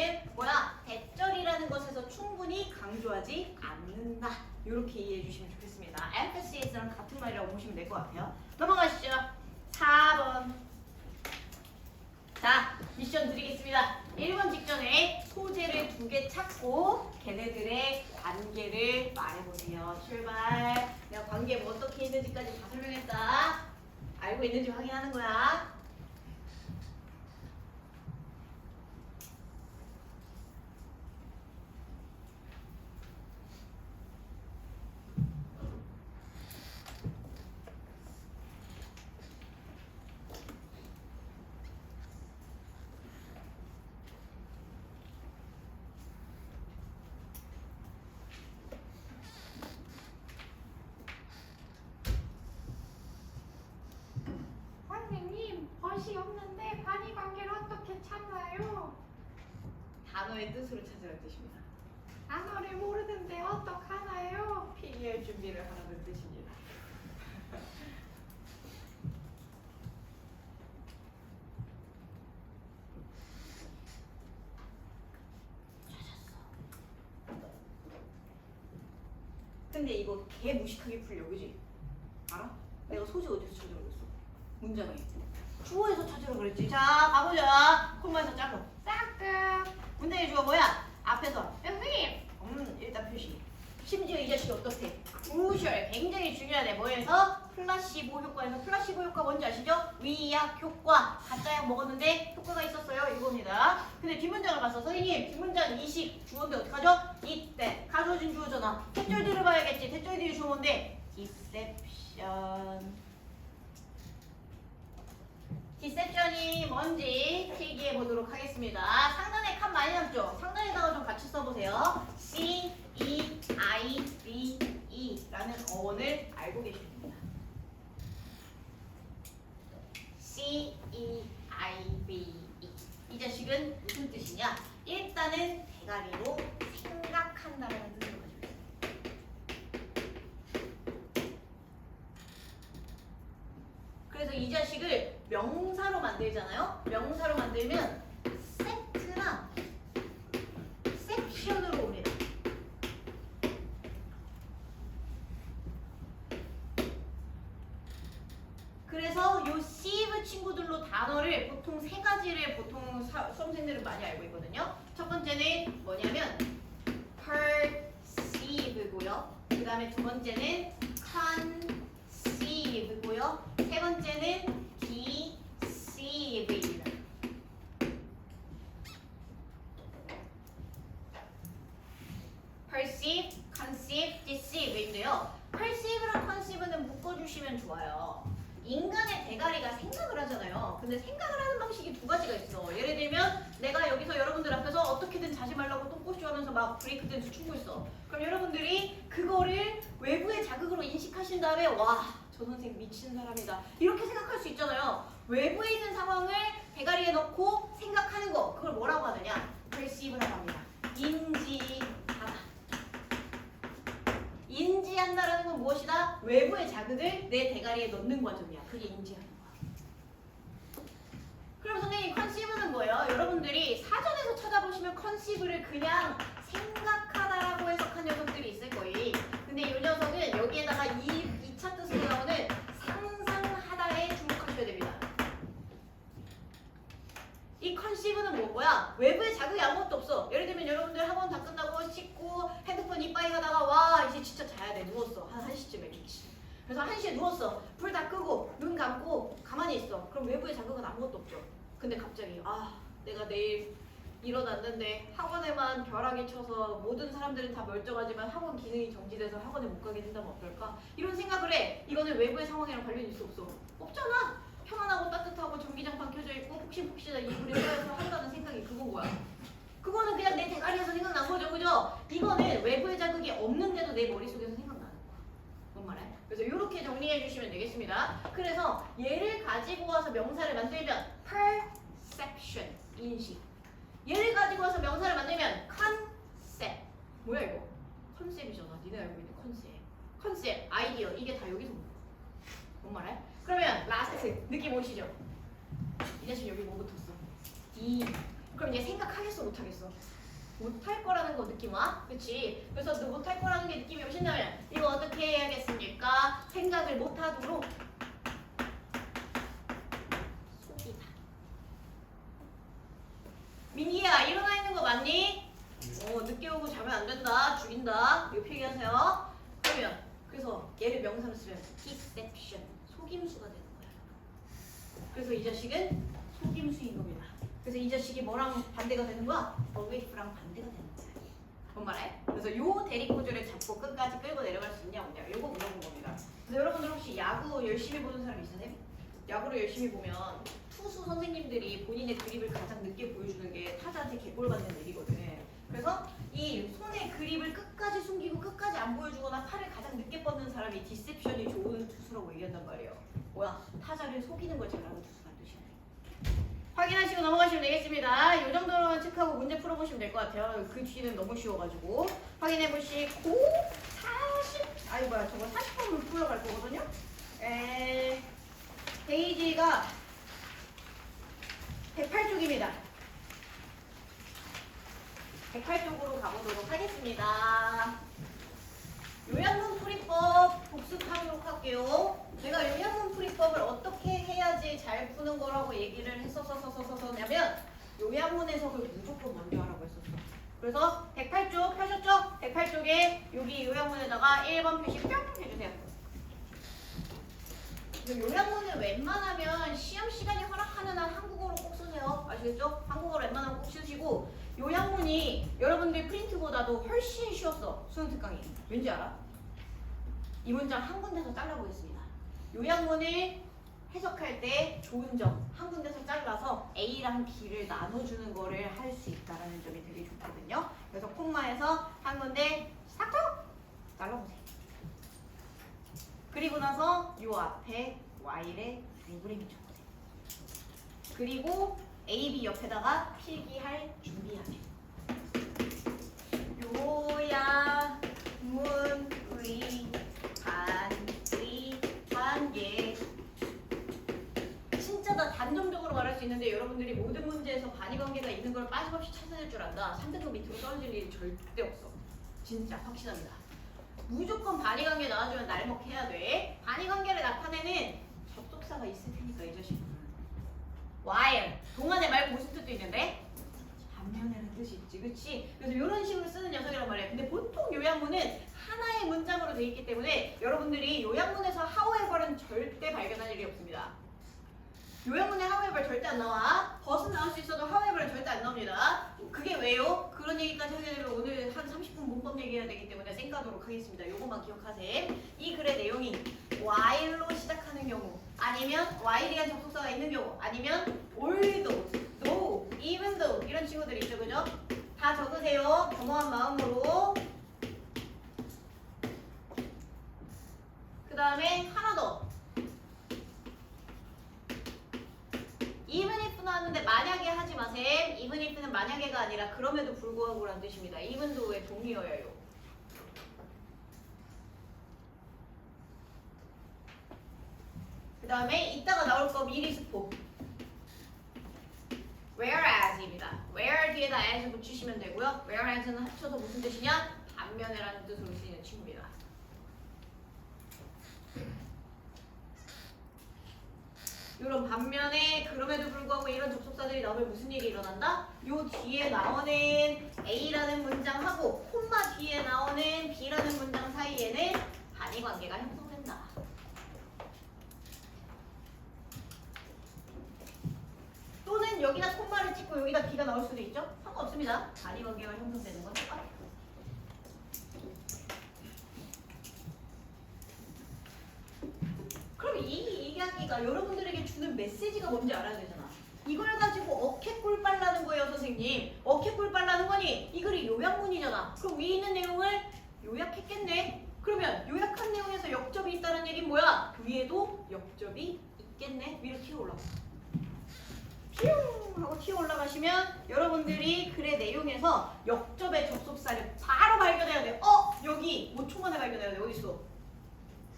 대절이라는 것에서 충분히 강조하지 않는다. 이렇게 이해해 주시면 좋겠습니다. emphasis,랑 같은 말이라고 보시면 될 것 같아요. 넘어가시죠. 4번. 자, 미션 드리겠습니다. 1번 직전에 소재를 2개 찾고 걔네들의 관계를 말해보세요. 출발. 내가 관계 뭐 어떻게 있는지까지 다 설명했다. 알고 있는지 확인하는 거야. 것이 없는데 반의 관계를 어떻게 찾나요? 단어의 뜻으로 찾으라는 뜻입니다. 단어를 모르는데 어떡하나요? 필기할 준비를 하라는 뜻입니다. 근데 이거 개 무식하게 풀려, 그지? 알아? 내가 소재 어디서 찾으라고 그랬어? 문장에. 주어에서 찾으라고 그랬지. 자, 가보자. 콤마에서 잘라. 따끔. 문장의 주어 뭐야? 앞에서. 선생님. 일단 표시. 심지어 이 자식이 어떻대? crucial, 굉장히 중요하네. 뭐에서? 플라시보 효과에서. 플라시보 효과 뭔지 아시죠? 위약 효과. 가짜약 먹었는데 효과가 있었어요. 이겁니다. 근데 뒷문장을 봤어. 선생님, 뒷문장 이식 주어인데 어떡하죠? 이때. 가져진 주어잖아. 대절들을 봐야겠지. 대절들이 주어 뭔데? deception. 디셉션이 뭔지 필기해 보도록 하겠습니다. 상단에 칸 많이 남죠? 상단에다가 좀 같이 써보세요. C, E, I, B, E 라는 어원을 알고 계셔야 됩니다. C, E, I, B, E. 이 자식은 무슨 뜻이냐? 일단은 대가리로 생각한다라는 뜻을 가지고 있어요. 그래서 이 자식을 명사로 만들잖아요. 명사로 만들면 세트나 셉션으로 옵니다. 그래서 요 sieve 친구들로 단어를 보통 세 가지를 보통 수험생들은 많이 알고 있거든요. 첫 번째는 뭐냐면 perceive고요. 그 다음에 두 번째는 conceive고요. 세 번째는 deceive입니다. perceive, conceive, deceive인데요. perceive랑 conceive는 묶어주시면 좋아요. 인간의 대가리가 생각을 하잖아요. 근데 생각을 하는 방식이 두 가지가 있어. 예를 들면 내가 여기서 여러분들 앞에서 어떻게든 자지 말라고 똥꼬쇼 하면서 막 브레이크 댄스 추고 있어. 그럼 여러분들이 그거를 외부의 자극으로 인식하신 다음에 와, 저 선생 미친 사람이다. 이렇게 생각할 수 있잖아요. 외부에 있는 상황을 대가리에 넣고 생각하는 거. 그걸 뭐라고 하느냐? perceive라고 합니다. 인지하다. 인지한다라는 건 무엇이다? 외부의 자극을 내 대가리에 넣는 과정이야. 그게 인지하는 거야. 그럼 선생님 컨시브는 뭐예요? 여러분들이 사전에서 찾아보시면 컨시브를 그냥 생각하다라고 해석한 녀석들이 있을 거예요. 근데 이 녀석은 여기에다가 2차 뜻으로 나오는 상상하다에 주목하셔야 됩니다. 이 컨시브는 뭐야? 외부의 자극이 아무것도 없어. 예를 들면 여러분들 학원 다 끝나고 씻고 핸드폰 이빠이 하다가 와 이제 진짜 자야 돼. 누웠어. 한 1시쯤에 미치. 그래서 1시에 누웠어. 불 다 끄고 눈 감고 가만히 있어. 그럼 외부의 자극은 아무것도 없죠. 근데 갑자기 내가 내일 일어났는데 학원에만 벼락이 쳐서 모든 사람들은 다 멀쩡하지만 학원 기능이 정지돼서 학원에 못 가게 된다면 어떨까? 이런 생각을 해. 이거는 외부의 상황이랑 관련이 있어 없어? 없잖아. 평안하고 따뜻하고 전기장판 켜져 있고 폭신폭신한 이불에 쌓여서 한다는 생각이 그건 거야. 그거는 그냥 내 대가리에서 생각난 거죠, 그죠? 이거는 외부의 자극이 없는데도 내 머릿속에서 생각나는 거야. 뭔 말해? 그래서 이렇게 정리해 주시면 되겠습니다. 그래서 얘를 가지고 와서 명사를 만들면 perception, 인식. 얘를 가지고 와서 명사를 만들면 concept. 뭐야 이거? 컨셉이잖아. 니네 알고 있는 컨셉. 컨셉, 아이디어. 이게 다 여기서 뭔 말해? 그러면 라스트 느낌 오시죠? 이 자식 여기 뭐 붙었어? D. 그럼 얘 생각하겠어 못하겠어? 못할 거라는 거 느낌 와? 그치? 그래서 너 못할 거라는 게 느낌이 오신다면 이거 어떻게 해야겠습니까? 생각을 못하도록 속이다. 민기야 일어나 있는 거 맞니? 늦게 오고 자면 안 된다. 죽인다. 이거 필기하세요. 그러면 그래서 얘를 명사로 쓰면 deception. 속임수가 되는 거야. 그래서 이 자식은 속임수인 겁니다. 그래서 이 자식이 뭐랑 반대가 되는 거야? belief랑 반대가 되는 거야. 뭔 말해? 그래서 요 대립구조를 잡고 끝까지 끌고 내려갈 수 있냐 없냐 요거 물어본 겁니다. 그래서 여러분들 혹시 야구 열심히 보는 사람 있으세요? 야구를 열심히 보면 투수 선생님들이 본인의 그립을 가장 늦게 보여주는 게 타자한테 개골 받는 일이거든. 그래서 이 손의 그립을 끝까지 숨기고 끝까지 안 보여주거나 팔을 가장 늦게 뻗는 사람이 디셉션이 좋은 투수라고 얘기한단 말이에요. 뭐야? 타자를 속이는 걸 잘하는 투수라는 뜻이야. 확인하시고 넘어가시면 되겠습니다. 이 정도로만 체크하고 문제 풀어보시면 될 것 같아요. 그 뒤는 너무 쉬워가지고 확인해보시고 40 저거 40번을 풀러갈 거거든요. 페이지가 108쪽입니다. 108쪽으로 가보도록 하겠습니다. 요약문 풀이법 복습하도록 할게요. 내가 요약문 풀이법을 어떻게 해야지 잘 푸는 거라고 얘기를 했었냐면 요약문에서 그걸 무조건 먼저 하라고 했었어. 그래서 108쪽 펴셨죠? 108쪽에 여기 요약문에다가 1번 표시 뿅 해주세요. 요약문을 웬만하면 시험 시간이 허락하는 한 한국어로 꼭 쓰세요. 아시겠죠? 한국어로 웬만하면 꼭 쓰시고 요약문이 여러분들 프린트보다도 훨씬 쉬웠어. 수능 특강이. 왠지 알아? 이 문장 한 군데서 잘라보겠습니다. 요약문을 해석할 때 좋은 점 한 군데서 잘라서 A랑 B를 나눠주는 거를 할 수 있다는 점이 되게 좋거든요. 그래서 콤마에서 한 군데 싹둑 잘라보세요. 그리고 나서 요 앞에 Y에 동그라미 쳐보세요. 그리고 A, B 옆에다가 필기할 준비하세요. 요약문의 단의 관계 진짜 다 단정적으로 말할 수 있는데 여러분들이 모든 문제에서 반의관계가 있는 걸 빠짐없이 찾아낼 줄 안다. 상대적 밑으로 떨어질 일이 절대 없어. 진짜 확신합니다. 무조건 반의관계 나와주면 날먹해야 돼. 반의관계를 나타내는 접속사가 있을 테니까 이 자식은. while 동안에 말고 무슨 뜻도 있는데? 반면이라는 뜻이 있지, 그렇지? 그래서 이런 식으로 쓰는 녀석이란 말이야. 근데 보통 요약문은 하나의 문장으로 돼 있기 때문에 여러분들이 요약문에서 however는 절대 발견할 일이 없습니다. 요약문에 however 절대 안 나와. 벗은 나올 수 있어도 however는 절대 안 나옵니다. 그게 왜요? 그런 얘기까지 하게 되면 오늘 한 30분 문법 얘기해야 되기 때문에 쌩까도록 하겠습니다. 요것만 기억하세요. 이 글의 내용이 while로 시작하는 경우 아니면 while이란 접속사가 있는 경우 아니면 although, though, even though 이런 친구들이 있죠. 그죠? 다 적으세요. 겸허한 마음으로. 그 다음에 하나 더. even if 나왔는데 만약에 하지 마세요. even if는 만약에가 아니라 그럼에도 불구하고라는 뜻입니다. even though의 동의어예요. 그 다음에 이따가 나올 거 미리 스포. whereas입니다. where 뒤에다 as 붙이시면 되고요. whereas는 합쳐서 무슨 뜻이냐? 반면에라는 뜻으로 쓰이는 친구입니다. 이런 반면에 그럼에도 불구하고 이런 접속사들이 나오면 무슨 일이 일어난다? 요 뒤에 나오는 A라는 문장하고 콤마 뒤에 나오는 B라는 문장 사이에는 반의관계가 형성된다. 또는 여기다 콤마를 찍고 여기다 B가 나올 수도 있죠? 상관없습니다. 반의관계가 형성되는 건 똑같아요. 그럼 이 이야기가 여러분들에게 주는 메시지가 뭔지 알아야 되잖아. 이걸 가지고 어깨꿀 빨라는 거예요, 선생님. 어깨꿀 빨라는 거니 이 글이 요약문이잖아. 그럼 위에 있는 내용을 요약했겠네. 그러면 요약한 내용에서 역접이 있다는 얘기는 뭐야? 위에도 역접이 있겠네. 위로 튀어 올라가. 퓨 하고 튀어 올라가시면 여러분들이 글의 내용에서 역접의 접속사를 바로 발견해야 돼. 여기 5초 만에 발견해야 돼. 어디 있어?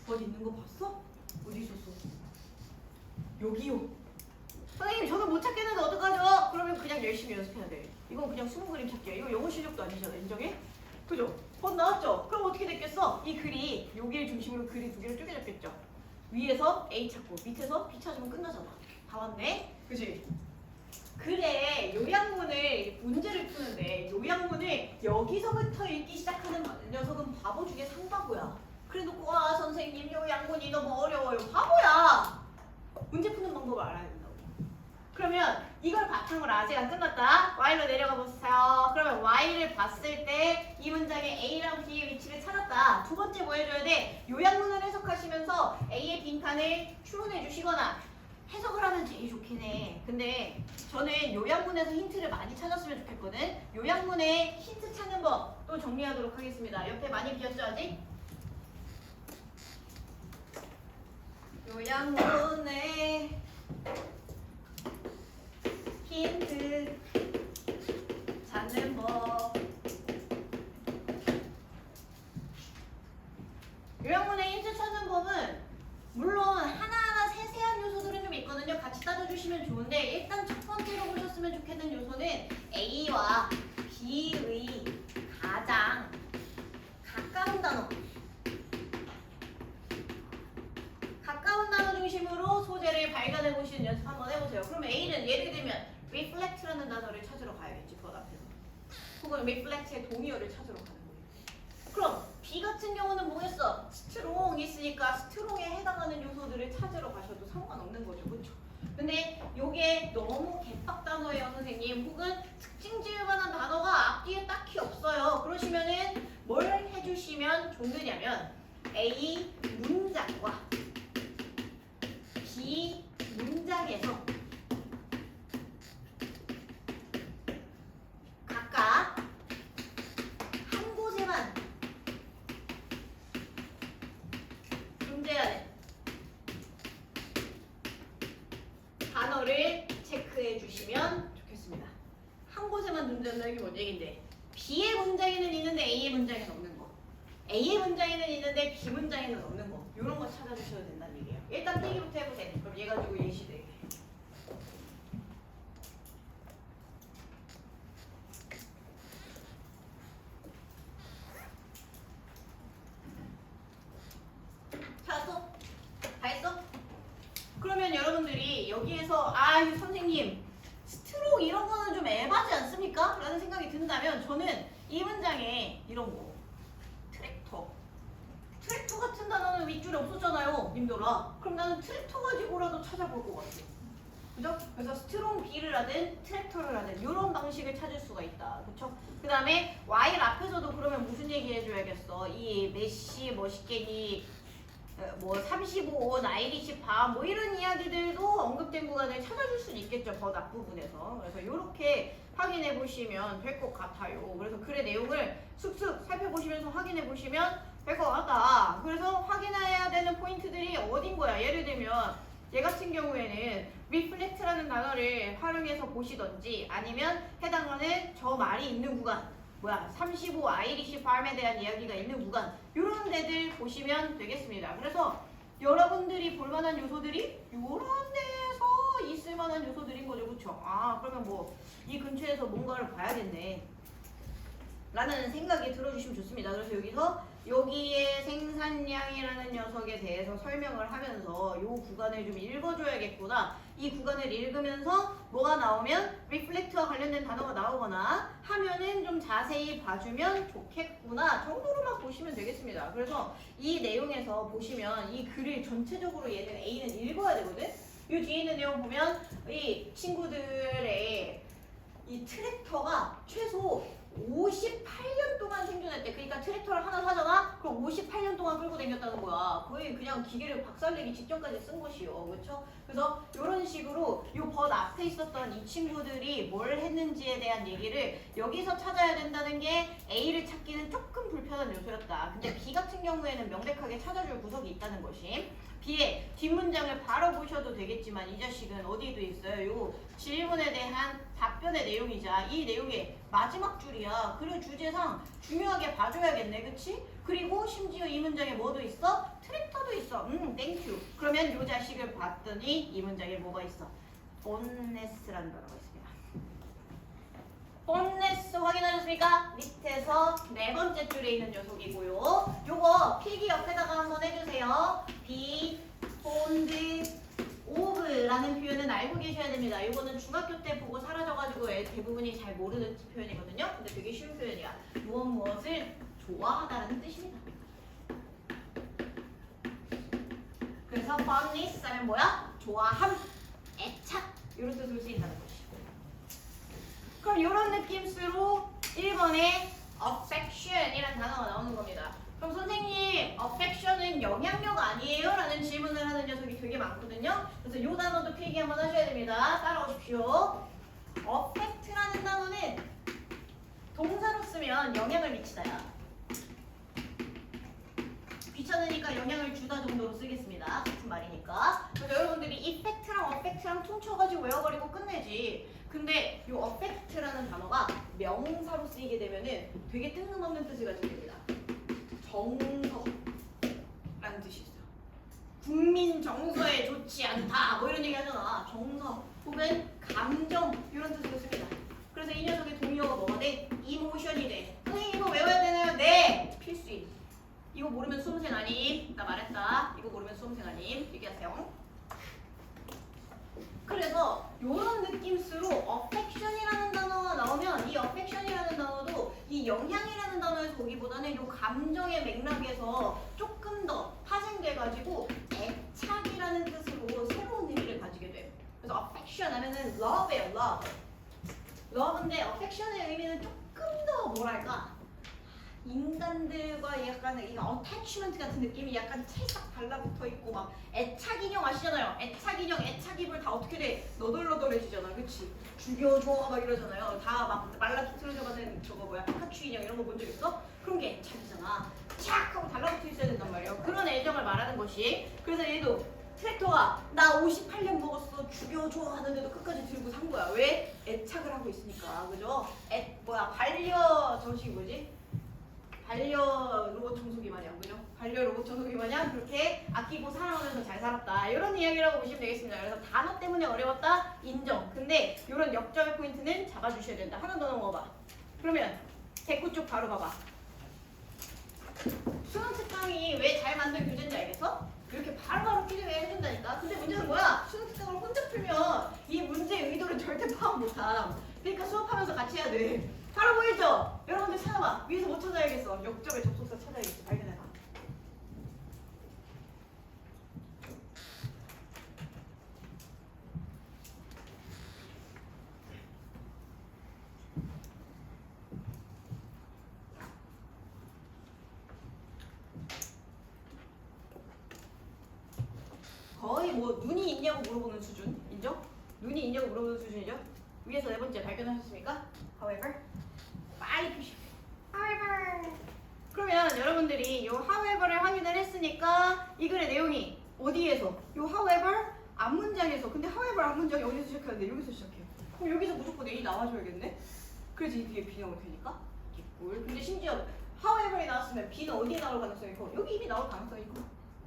어디 있는 거 봤어? 어디 있었어? 여기요. 선생님 저는 못 찾겠는데 어떡하죠? 그러면 그냥 열심히 연습해야 돼. 이건 그냥 수능 그림 찾기야. 이거 영어 실력도 아니잖아. 인정해? 그죠? 나왔죠? 그럼 어떻게 됐겠어? 이 글이 여기를 중심으로 글이 두 개를 쪼개졌겠죠? 위에서 A 찾고 밑에서 B 찾으면 끝나잖아. 다 왔네? 그지? 그래 요약문을 문제를 푸는데 요약문을 여기서부터 읽기 시작하는 녀석은 바보 중에 상바보야. 그래놓고 와 선생님 요약문이 너무 어려워요. 바보야. 문제 푸는 방법을 알아야 된다고. 그러면 이걸 바탕으로 아직 안 끝났다. Y로 내려가 보세요. 그러면 Y를 봤을 때 이 문장에 A랑 B의 위치를 찾았다. 두 번째 뭐 해줘야 돼? 요약문을 해석하시면서 A의 빈칸을 추론해 주시거나 해석을 하면 제일 좋긴 해. 근데 저는 요약문에서 힌트를 많이 찾았으면 좋겠거든. 요약문에 힌트 찾는 법 또 정리하도록 하겠습니다. 옆에 많이 비었죠 아직? 요약문에 힌트 찾는 법. 요약문에 힌트 찾는 법은 물론 하나하나 세세한 요소들은 좀 있거든요. 같이 따져주시면 좋은데 일단 첫 번째로 보셨으면 좋겠는 요소는 A와 B의 가장 가까운 단어 단어로 소재를 발견해 보시는 연습 한번 해보세요. 그럼 A는 예를 들면 reflect라는 단어를 찾으러 가야겠지, 법 앞에서. 혹은 reflect의 동의어를 찾으러 가는 거예요. 그럼 B 같은 경우는 뭐겠어? 스트롱 있으니까 스트롱에 해당하는 요소들을 찾으러 가셔도 상관없는 거죠, 그렇죠? 근데 요게 너무 개빡 단어예요, 선생님. 혹은 특징 지을 만한 단어가 앞뒤에 딱히 없어요. 그러시면은 뭘 해주시면 좋느냐면 A 문장과 B 문장에서 각각 한 곳에만 존재하는 단어를 체크해 주시면 좋겠습니다. 한 곳에만 존재한다는 게 뭔 얘긴데, B의 문장에는 있는데 A의 문장에는 없는 거, A의 문장에는 있는데 B 문장에는 없는 거, 이런 거 찾아주셔도 된다는 얘기예요. 일단 떼기부터 해보세요. 그럼 얘 가지고 예시 되게. 찾았어? 다 했어? 그러면 여러분들이 여기에서 이 선생님 스트로크 이런 거는 좀 에바지 않습니까? 라는 생각이 든다면 저는 이 문장에 이런 거 트랙터 같은 단어는 윗줄에 없었잖아요, 님들아. 그럼 나는 트랙터 가지고라도 찾아볼 것 같아. 그죠? 그래서 스트롱 B를 하든 트랙터를 하든 이런 방식을 찾을 수가 있다. 그쵸? 그 다음에 while 앞에서도 그러면 무슨 얘기 해줘야겠어? 이 메시 멋있게니 뭐 35온 아이리시 밤뭐 이런 이야기들도 언급된 구간을 찾아줄 수는 있겠죠, 법 앞부분에서. 그래서 이렇게 확인해 보시면 될 것 같아요. 그래서 글의 내용을 쑥쑥 살펴보시면서 확인해 보시면 될 것 같다. 그래서 확인해야 되는 포인트들이 어딘 거야? 예를 들면 얘 같은 경우에는 reflect라는 단어를 활용해서 보시던지, 아니면 해당하는 저 말이 있는 구간, 35 아이리시 farm에 대한 이야기가 있는 구간, 이런 데들 보시면 되겠습니다. 그래서 여러분들이 볼만한 요소들이 이런 데서 있을 만한 요소들인 거죠, 그렇죠? 그러면 뭐 이 근처에서 뭔가를 봐야겠네 라는 생각이 들어주시면 좋습니다. 그래서 여기에 생산량이라는 녀석에 대해서 설명을 하면서 이 구간을 좀 읽어줘야겠구나. 이 구간을 읽으면서 뭐가 나오면 reflect와 관련된 단어가 나오거나 하면은 좀 자세히 봐주면 좋겠구나 정도로만 보시면 되겠습니다. 그래서 이 내용에서 보시면 이 글을 전체적으로 얘는 A는 읽어야 되거든. 이 뒤에 있는 내용 보면 이 친구들의 이 트랙터가 최소 58년 동안 생존했대. 그러니까 트랙터를 하나 사잖아? 그럼 58년 동안 끌고 다녔다는 거야. 거의 그냥 기계를 박살내기 직전까지 쓴 것이요. 그렇죠? 그래서 이런 식으로 이 번 앞에 있었던 이 친구들이 뭘 했는지에 대한 얘기를 여기서 찾아야 된다는 게 A를 찾기는 조금 불편한 요소였다. 근데 B 같은 경우에는 명백하게 찾아줄 구석이 있다는 것이, B의 뒷문장을 바로 보셔도 되겠지만 이 자식은 어디에도 있어요. 요 질문에 대한 답변의 내용이자 이 내용의 마지막 줄이야. 그리고 주제상 중요하게 봐줘야겠네, 그치? 그리고 심지어 이 문장에 뭐도 있어? 트랙터도 있어. 땡큐. 그러면 요 자식을 봤더니 이 문장에 뭐가 있어? 본네스라는 단어가 있습니다. 본네스 확인하셨습니까? 밑에서 네 번째 줄에 있는 녀석이고요. 요거 필기 옆에다가 한번 해주세요. be fond of라는 표현은 알고 계셔야 됩니다. 요거는 중학교 때 보고 사라져가지고 대부분이 잘 모르는 표현이거든요. 근데 되게 쉬운 표현이야. 무엇을 좋아하다라는 뜻입니다. 그래서 fondness 하면 뭐야? 좋아함, 애착 이런 뜻으로 쓰인다는 것이. 그럼 이런 느낌으로 1번에 affection이라는 단어가 나오는 겁니다. 그럼 선생님, affection은 영향력 아니에요? 라는 질문을 하는 녀석이 되게 많거든요. 그래서 이 단어도 필기 한번 하셔야 됩니다. 따라오십시오. affect라는 단어는 동사로 쓰면 영향을 미치다야. 귀찮으니까 영향을 주다 정도로 쓰겠습니다. 같은 말이니까. 그래서 여러분들이 effect랑 affect랑 퉁쳐가지고 외워버리고 끝내지. 근데 이 affect라는 단어가 명사로 쓰이게 되면은 되게 뜬금없는 뜻을 가지게 됩니다. 정서라는 뜻이 있어. 국민 정서에 좋지 않다 뭐 이런 얘기 하잖아. 정서 혹은 감정 이런 뜻으로 씁니다. 그래서 이 녀석의 동의어가 뭐가 돼? 이모션이 돼. 선생님 이거 외워야 되나요? 네! 필수임. 이거 모르면 수험생 아님. 나 말했다. 이거 모르면 수험생 아님. 얘기하세요. 요런 느낌으로 affection이라는 단어가 나오면 이 affection이라는 단어도 이 영향이라는 단어에서 오기보다는 요 감정의 맥락에서 조금 더 파생돼가지고 애착이라는 뜻으로 새로운 의미를 가지게 돼요. 그래서 affection 하면은 love예요, love. love인데 affection의 의미는 조금 더 뭐랄까 인간들과 약간 이 attachment 같은 느낌이 약간 찰싹 달라붙어 있고 막 애착 인형 아시잖아요. 애착 인형, 애착 이불 다 어떻게 돼? 너덜너덜해지잖아, 그치? 죽여줘 막 이러잖아요. 다 막 말라비틀어져가는 저거 뭐야 피카츄 인형 이런 거 본 적 있어? 그런 게 애착이잖아. 착 하고 달라붙어 있어야 된단 말이에요. 그런 애정을 말하는 것이. 그래서 얘도 트랙터가 나 58년 먹었어 죽여줘 하는데도 끝까지 들고 산 거야. 왜? 애착을 하고 있으니까, 그죠? 반려 정식이 뭐지? 반려 로봇 청소기 마냥, 그죠? 반려 로봇 청소기 마냥 그렇게 아끼고 사랑하면서 잘 살았다. 이런 이야기라고 보시면 되겠습니다. 그래서 단어 때문에 어려웠다? 인정. 근데 이런 역점의 포인트는 잡아주셔야 된다. 하나 더 넘어가. 그러면 대꾸 쪽 바로 봐봐. 수능 특강이 왜 잘 만든 교재인지 알겠어? 이렇게 바로바로 피드백 해준다니까. 근데 문제는 뭐야? 수능 특강을 혼자 풀면 이 문제의 의도를 절대 파악 못함. 그러니까 수업하면서 같이 해야 돼. 바로 보이죠? 여러분들 찾아봐. 위에서 뭐 찾아야겠어? 역적의 접속사 찾아야겠어. 발견해봐. 거의 뭐 눈이 있냐고 물어보는 수준. 인정? 눈이 있냐고 물어보는 수준이죠? 위에서 네 번째 발견하셨습니까? However. 빨리 표시. however. 그러면 여러분들이 요 however를 확인을 했으니까 이 글의 내용이 어디에서? 요 however 앞문장에서. 근데 however 앞문장이 어디서 시작하는데 여기서 시작해요. 그럼 여기서 무조건 A이 나와줘야겠네? 그래서 이 뒤에 B 나오면 되니까 개꿀. 근데 심지어 however이 나왔으면 B는 어디에 나올 가능성이 있고? 여기 이미 나올 가능성이 있고.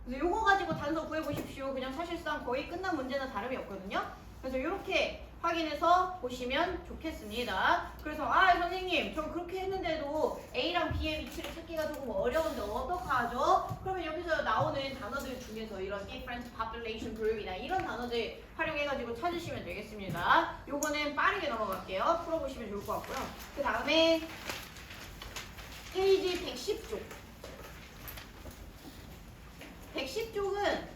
그래서 요거 가지고 단서 구해보십시오. 그냥 사실상 거의 끝난 문제나 다름이 없거든요. 그래서 이렇게 확인해서 보시면 좋겠습니다. 그래서 선생님 저 그렇게 했는데도 A랑 B의 위치를 찾기가 조금 어려운데 어떡하죠? 그러면 여기서 나오는 단어들 중에서 이런 different population group이나 이런 단어들 활용해가지고 찾으시면 되겠습니다. 요거는 빠르게 넘어갈게요. 풀어보시면 좋을 것 같고요. 그 다음에 페이지 110쪽 110쪽은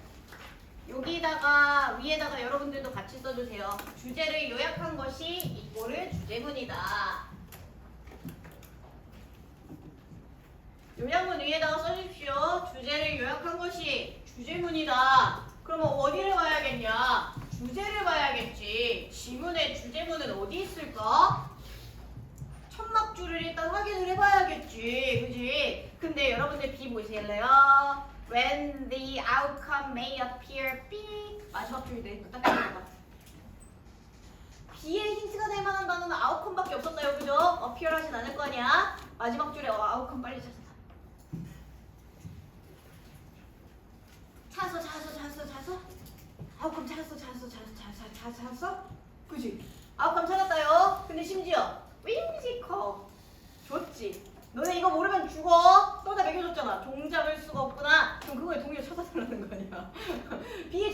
여기다가 위에다가 여러분들도 같이 써주세요. 주제를 요약한 것이 이꼬르 주제문이다. 요약문 위에다가 써주십시오. 주제를 요약한 것이 주제문이다. 그러면 어디를 봐야겠냐? 주제를 봐야겠지. 지문의 주제문은 어디 있을까? 천막줄을 일단 확인을 해봐야겠지. 그지? 근데 여러분들 B 보실래요? When the outcome may appear B. 마지막 줄인데 딱 봐봐. B의 힌트가 될 만한 단어는 outcome밖에 없었어요. 그죠? appear 하진 않을 거 아니야? 마지막 줄에 outcome 빨리 찾아. 찾았어? outcome 찾았어? 그지? outcome 찾았다요. 근데 심지어 whimsical 좋지. 너네 이거 모르면 죽어. 또 다 매겨줬잖아. 종잡을 수가 없구나. 그럼 그거에 동의를 찾아달라는 거 아니야. B에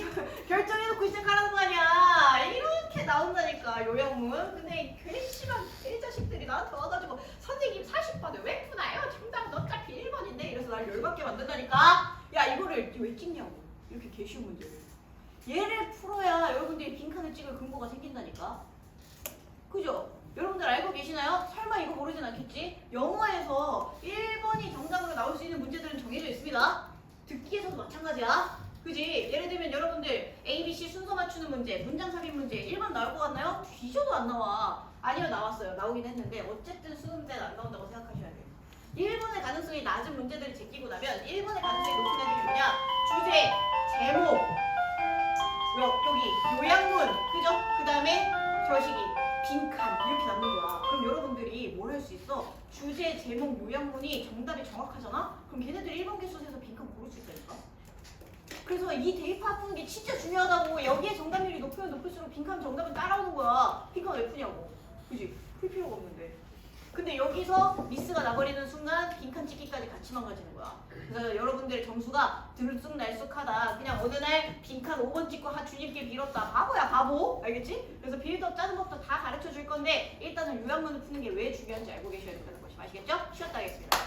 결정해놓고 시작하라는 거 아니야. 이렇게 나온다니까 요약문. 근데 괜시간 개자식들이 나한테 와가지고 선생님 40번을 왜 푸나요? 정답은 어차피 1번인데 이래서 날 열받게 만든다니까. 야 이거를 왜 찍냐고. 이렇게 개쉬운 문제를. 얘를 풀어야 여러분들이 빈칸을 찍을 근거가 생긴다니까. 그죠? 여러분들 알고 계시나요? 설마 이거 모르진 않겠지? 영어에서 1번이 정답으로 나올 수 있는 문제들은 정해져 있습니다. 듣기에서도 마찬가지야. 그지? 예를 들면 여러분들 A, B, C 순서 맞추는 문제, 문장 삽입 문제 1번 나올 것 같나요? 뒤져도 안 나와. 아니요, 나왔어요. 나오긴 했는데 어쨌든 수능 때는 안 나온다고 생각하셔야 돼요. 1번의 가능성이 낮은 문제들을 제끼고 나면 1번의 가능성이 높은 애들이 뭐냐? 주제, 제목, 여기 요약문, 그죠? 그 다음에 저식이 빈칸 이렇게 남는 거야. 그럼 여러분들이 뭘 할 수 있어? 주제, 제목, 요약문이 정답이 정확하잖아? 그럼 걔네들이 1번 개수에서 빈칸 고를 수 있다니까? 그래서 이 데이터 푸는 게 진짜 중요하다고. 여기에 정답률이 높으면 높을수록 빈칸 정답은 따라오는 거야. 빈칸 왜 푸냐고. 그지? 풀 필요가 없는데. 근데 여기서 미스가 나버리는 순간 빈칸 찍기까지 같이 망가지는 거야. 그래서 여러분들의 점수가 들쑥날쑥하다. 그냥 어느 날 빈칸 5번 찍고 주님께 빌었다. 바보야 바보. 알겠지? 그래서 빌더 짜는 법도 다 가르쳐 줄 건데 일단은 요약문을 푸는 게 왜 중요한지 알고 계셔야 된다는 것이 아시겠죠? 쉬었다 하겠습니다.